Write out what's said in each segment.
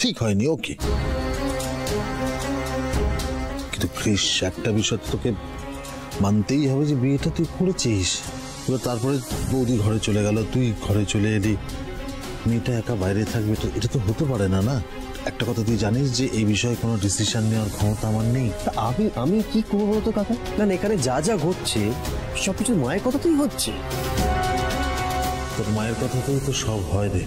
ঠিক হয়নি, ওকে, কিন্তু ক্রিস একটা বিষয় তোকে মানতেই হবে যে বিয়েটা তুই করেছিস। এবার তারপরে বৌদি ঘরে চলে গেল, তুই ঘরে চলে এলি, মেয়েটা একা বাইরে থাকবে, এটা তো হতে পারে না। না, একটা কথা তুই জানিস যে এই বিষয়ে কোনো ডিসিশন নেওয়ার ক্ষমতা আমার নেই। আমি কি করবো তো কাকা? না এখানে যা যা ঘটছে সবকিছু মায়ের কথাতেই হচ্ছে। তোর মায়ের কথাতেই তো সব হয় রে।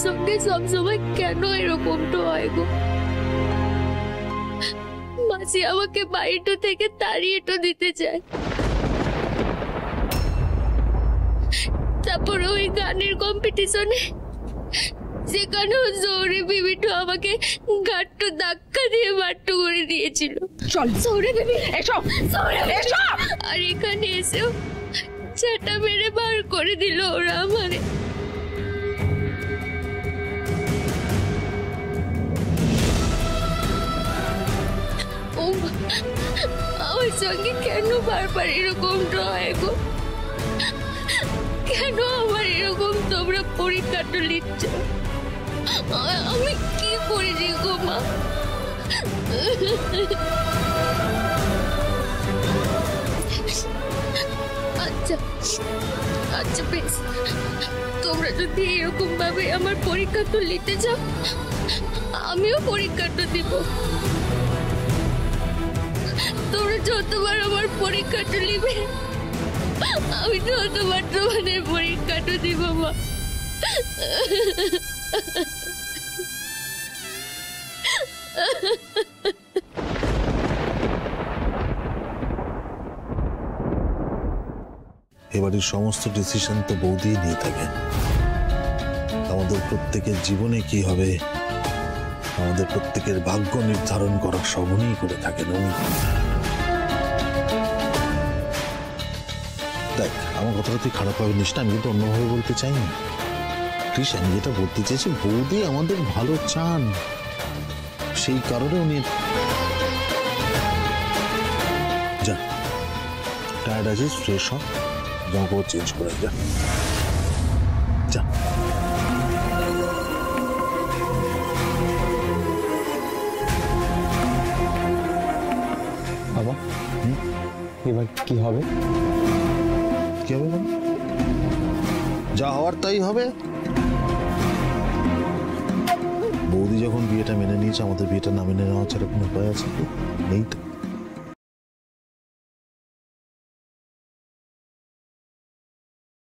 সঙ্গে সবসময় কেন এরকমটা হয় গো? মাসি আমাকে বাড়িটা থেকে তাড়িয়ে তো দিতে চায়, তারপর ওই গানের কম্পিটিশনে সেখানেও জোরে বিবিটো আমাকে ঘাট্ট ধাক্কা দিয়ে বাট্টু করে দিয়েছিল। চল সৌরে বেবি এসো, এসো। আর এখানে এসেও চাটা মেরে বার করে দিল ওরা আমারে। আমার সঙ্গে কেন বারবার এরকমটা হয় গো? কেন আমার এরকম তোমরা পরীক্ষাটা লিখছ? আমি কি করেছি গো মা? আচ্ছা আচ্ছা বেশ, তোমরা যদি এরকম ভাবে আমার পরীক্ষাটা লিখতে চাও, আমিও পরীক্ষাটা দিব। তোমরা যতবার আমার পরীক্ষাটা নিবে, আমি ততবার তোমাদের পরীক্ষাটা দিব মা। এবারের সমস্ত ডিসিশন তো বৌদি নিয়ে থাকে। আমাদের প্রত্যেকের জীবনে কি হবে, আমাদের প্রত্যেকের ভাগ্য নির্ধারণ করা সব উনিই করে থাকেন। দেখ, আমার কথাটা তুই খারাপ ভাবে নিস না, আমি কিন্তু অন্যভাবে বলতে চাইনি। ক্রিস, আমি যেটা বলতে চাইছি, বৌদি আমাদের ভালো চান, সেই কারণে উনি। যা, টায়ার্ড আছিস, ফ্রেশ হ, জামা কাপড় চেঞ্জ করে যা। যা। বাবা, এবার কি হবে? কি হবে মানে? যা হওয়ার তাই হবে। বৌদি যখন বিয়েটা মেনে নিয়েছে, আমাদের বিয়েটা না মেনে নেওয়া ছাড়া কোনো উপায় আছে? নেই তো।